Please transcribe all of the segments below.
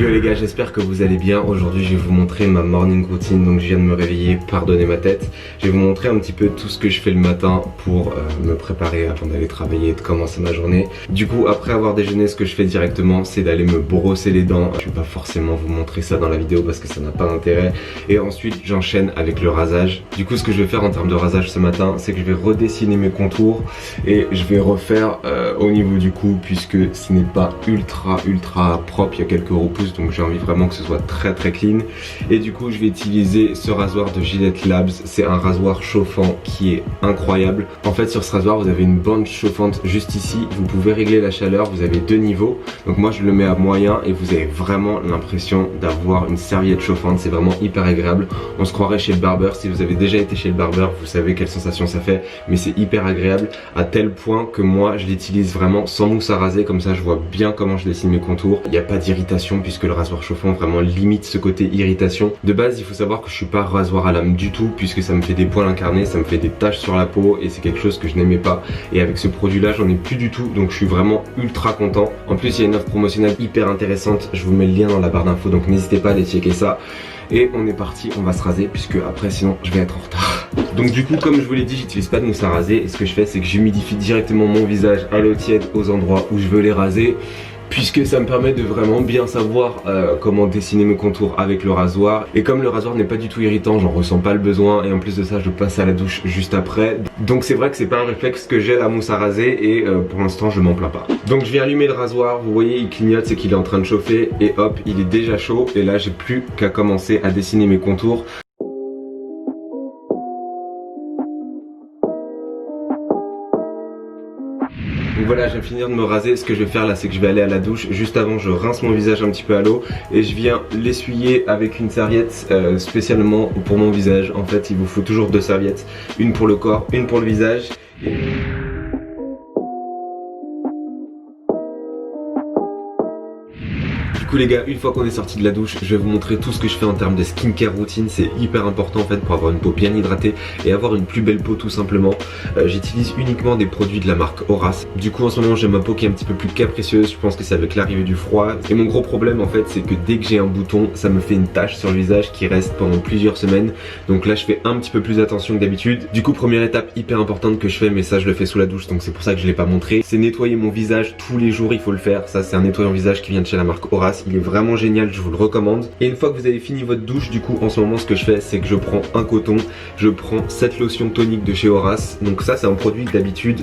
Yo les gars, j'espère que vous allez bien. Aujourd'hui je vais vous montrer ma morning routine. Donc je viens de me réveiller, pardonnez ma tête. Je vais vous montrer un petit peu tout ce que je fais le matin pour me préparer avant d'aller travailler et de commencer ma journée. Du coup après avoir déjeuné, ce que je fais directement c'est d'aller me brosser les dents. Je vais pas forcément vous montrer ça dans la vidéo parce que ça n'a pas d'intérêt. Et ensuite j'enchaîne avec le rasage. Du coup ce que je vais faire en termes de rasage ce matin, c'est que je vais redessiner mes contours et je vais refaire au niveau du cou, puisque ce n'est pas ultra propre, il y a quelques repousses, donc j'ai envie vraiment que ce soit très clean. Et du coup je vais utiliser ce rasoir de Gillette Labs. C'est un rasoir chauffant qui est incroyable. En fait sur ce rasoir vous avez une bande chauffante juste ici, vous pouvez régler la chaleur, vous avez deux niveaux. Donc moi je le mets à moyen et vous avez vraiment l'impression d'avoir une serviette chauffante. C'est vraiment hyper agréable. On se croirait chez le barbeur. Si vous avez déjà été chez le barbeur, vous savez quelle sensation ça fait, mais c'est hyper agréable à tel point que moi je l'utilise vraiment sans mousse à raser. Comme ça je vois bien comment je dessine mes contours. Il n'y a pas d'irritation puisque le rasoir chauffant vraiment limite ce côté irritation. De base il faut savoir que je suis pas rasoir à lame du tout, puisque ça me fait des poils incarnés, ça me fait des taches sur la peau et c'est quelque chose que je n'aimais pas. Et avec ce produit là j'en ai plus du tout, donc je suis vraiment ultra content. En plus il y a une offre promotionnelle hyper intéressante, je vous mets le lien dans la barre d'infos, donc n'hésitez pas à aller checker ça. Et on est parti, on va se raser puisque après sinon je vais être en retard. Donc du coup comme je vous l'ai dit, j'utilise pas de mousse à raser et ce que je fais c'est que j'humidifie directement mon visage à l'eau tiède aux endroits où je veux les raser, puisque ça me permet de vraiment bien savoir comment dessiner mes contours avec le rasoir. Et comme le rasoir n'est pas du tout irritant, j'en ressens pas le besoin, et en plus de ça je passe à la douche juste après. Donc c'est vrai que c'est pas un réflexe que j'ai, la mousse à raser, et pour l'instant je m'en plains pas. Donc je vais allumer le rasoir, vous voyez il clignote, c'est qu'il est en train de chauffer, et hop il est déjà chaud. Et là j'ai plus qu'à commencer à dessiner mes contours. Donc voilà, je viens de finir de me raser. Ce que je vais faire là, c'est que je vais aller à la douche. Juste avant, je rince mon visage un petit peu à l'eau et je viens l'essuyer avec une serviette spécialement pour mon visage. En fait, il vous faut toujours deux serviettes, une pour le corps, une pour le visage. Du coup les gars, une fois qu'on est sorti de la douche, je vais vous montrer tout ce que je fais en termes de skincare routine. C'est hyper important en fait pour avoir une peau bien hydratée et avoir une plus belle peau tout simplement. J'utilise uniquement des produits de la marque Horace. Du coup en ce moment j'ai ma peau qui est un petit peu plus capricieuse. Je pense que c'est avec l'arrivée du froid. Et mon gros problème en fait c'est que dès que j'ai un bouton, ça me fait une tache sur le visage qui reste pendant plusieurs semaines. Donc là je fais un petit peu plus attention que d'habitude. Du coup première étape hyper importante que je fais, mais ça je le fais sous la douche donc c'est pour ça que je l'ai pas montré, c'est nettoyer mon visage tous les jours. Il faut le faire. Ça c'est un nettoyant visage qui vient de chez la marque Horace. Il est vraiment génial, je vous le recommande. Et une fois que vous avez fini votre douche, du coup en ce moment ce que je fais c'est que je prends un coton, je prends cette lotion tonique de chez Horace. Donc ça c'est un produit que d'habitude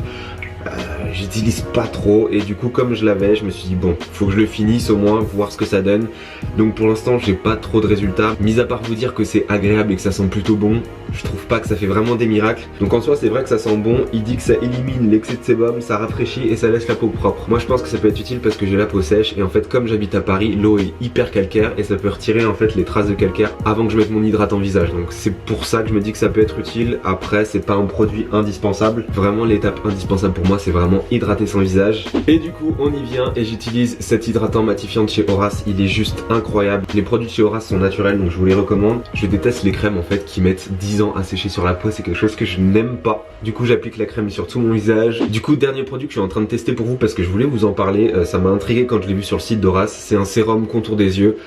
j'utilise pas trop, et du coup comme je l'avais je me suis dit bon faut que je le finisse au moins, voir ce que ça donne. Donc pour l'instant j'ai pas trop de résultats, mis à part vous dire que c'est agréable et que ça sent plutôt bon. Je trouve pas que ça fait vraiment des miracles. Donc en soi c'est vrai que ça sent bon, il dit que ça élimine l'excès de sébum, ça rafraîchit et ça laisse la peau propre. Moi je pense que ça peut être utile parce que j'ai la peau sèche et en fait comme j'habite à Paris, l'eau est hyper calcaire et ça peut retirer en fait les traces de calcaire avant que je mette mon hydratant visage. Donc c'est pour ça que je me dis que ça peut être utile. Après c'est pas un produit indispensable, vraiment l'étape indispensable pour moi c'est vraiment hydrater son visage. Et du coup on y vient et j'utilise cet hydratant matifiant de chez Horace. Il est juste incroyable. Les produits de chez Horace sont naturels donc je vous les recommande. Je déteste les crèmes en fait qui mettent 10 ans à sécher sur la peau, c'est quelque chose que je n'aime pas. Du coup j'applique la crème sur tout mon visage. Du coup dernier produit que je suis en train de tester pour vous parce que je voulais vous en parler, ça m'a intrigué quand je l'ai vu sur le site d'Horace. C'est un sérum contour des yeux.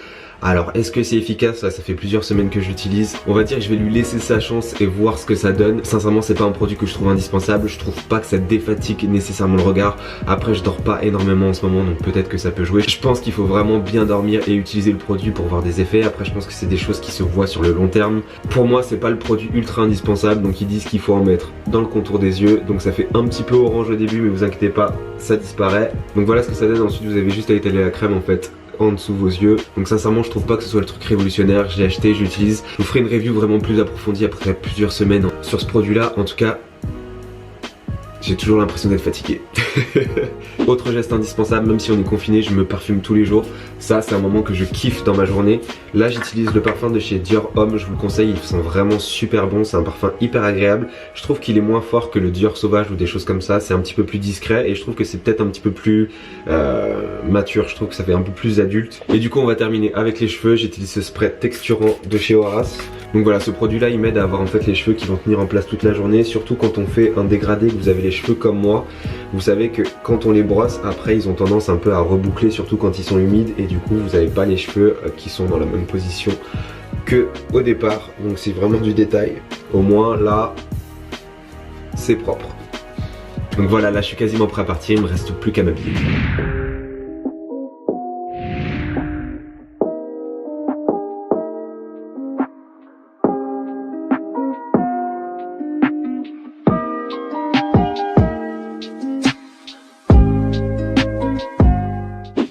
Alors est-ce que c'est efficace? Ça fait plusieurs semaines que je l'utilise. On va dire que je vais lui laisser sa chance et voir ce que ça donne. Sincèrement c'est pas un produit que je trouve indispensable. Je trouve pas que ça défatigue nécessairement le regard. Après je dors pas énormément en ce moment donc peut-être que ça peut jouer. Je pense qu'il faut vraiment bien dormir et utiliser le produit pour voir des effets. Après je pense que c'est des choses qui se voient sur le long terme. Pour moi c'est pas le produit ultra indispensable, donc ils disent qu'il faut en mettre dans le contour des yeux. Donc ça fait un petit peu orange au début mais vous inquiétez pas, ça disparaît. Donc voilà ce que ça donne. Ensuite vous avez juste à étaler la crème en fait en dessous vos yeux. Donc sincèrement je trouve pas que ce soit le truc révolutionnaire. Je l'ai acheté, je l'utilise. Je vous ferai une review vraiment plus approfondie après plusieurs semaines sur ce produit là. En tout cas j'ai toujours l'impression d'être fatigué. Autre geste indispensable, même si on est confiné, je me parfume tous les jours. Ça c'est un moment que je kiffe dans ma journée. Là j'utilise le parfum de chez Dior Homme, je vous le conseille, il sent vraiment super bon. C'est un parfum hyper agréable. Je trouve qu'il est moins fort que le Dior Sauvage ou des choses comme ça. C'est un petit peu plus discret et je trouve que c'est peut-être un petit peu plus mature. Je trouve que ça fait un peu plus adulte. Et du coup on va terminer avec les cheveux. J'utilise ce spray texturant de chez Horace. Donc voilà, ce produit là il m'aide à avoir en fait les cheveux qui vont tenir en place toute la journée. Surtout quand on fait un dégradé, que vous avez les cheveux comme moi, vous savez que quand on les brosse, après ils ont tendance un peu à reboucler, surtout quand ils sont humides, et du coup vous n'avez pas les cheveux qui sont dans la même position que au départ. Donc c'est vraiment du détail. Au moins là, c'est propre. Donc voilà, là je suis quasiment prêt à partir, il me reste plus qu'à m'habiller.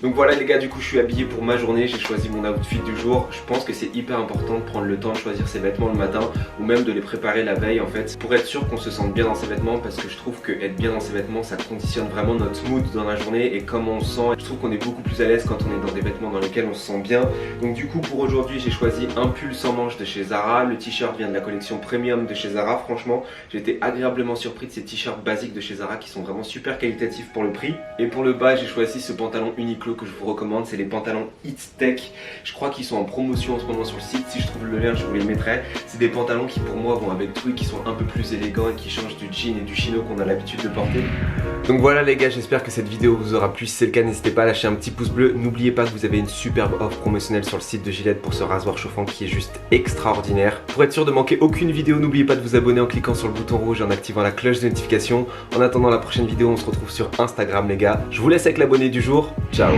Donc voilà les gars, du coup je suis habillé pour ma journée, j'ai choisi mon outfit du jour. Je pense que c'est hyper important de prendre le temps de choisir ses vêtements le matin ou même de les préparer la veille en fait, pour être sûr qu'on se sente bien dans ses vêtements, parce que je trouve que être bien dans ses vêtements ça conditionne vraiment notre mood dans la journée et comment on se sent. Je trouve qu'on est beaucoup plus à l'aise quand on est dans des vêtements dans lesquels on se sent bien. Donc du coup pour aujourd'hui j'ai choisi un pull sans manches de chez Zara. Le t-shirt vient de la collection premium de chez Zara. Franchement j'ai été agréablement surpris de ces t-shirts basiques de chez Zara qui sont vraiment super qualitatifs pour le prix. Et pour le bas j'ai choisi ce pantalon Uniqlo que je vous recommande, c'est les pantalons It's Tech. Je crois qu'ils sont en promotion en ce moment sur le site. Si je trouve le lien je vous les mettrai. C'est des pantalons qui pour moi vont avec tout et qui sont un peu plus élégants et qui changent du jean et du chino qu'on a l'habitude de porter. Donc voilà les gars, j'espère que cette vidéo vous aura plu. Si c'est le cas, n'hésitez pas à lâcher un petit pouce bleu. N'oubliez pas que vous avez une superbe offre promotionnelle sur le site de Gillette pour ce rasoir chauffant qui est juste extraordinaire. Pour être sûr de manquer aucune vidéo, n'oubliez pas de vous abonner en cliquant sur le bouton rouge et en activant la cloche de notification. En attendant la prochaine vidéo, on se retrouve sur Instagram les gars. Je vous laisse avec l'abonné du jour. Ciao.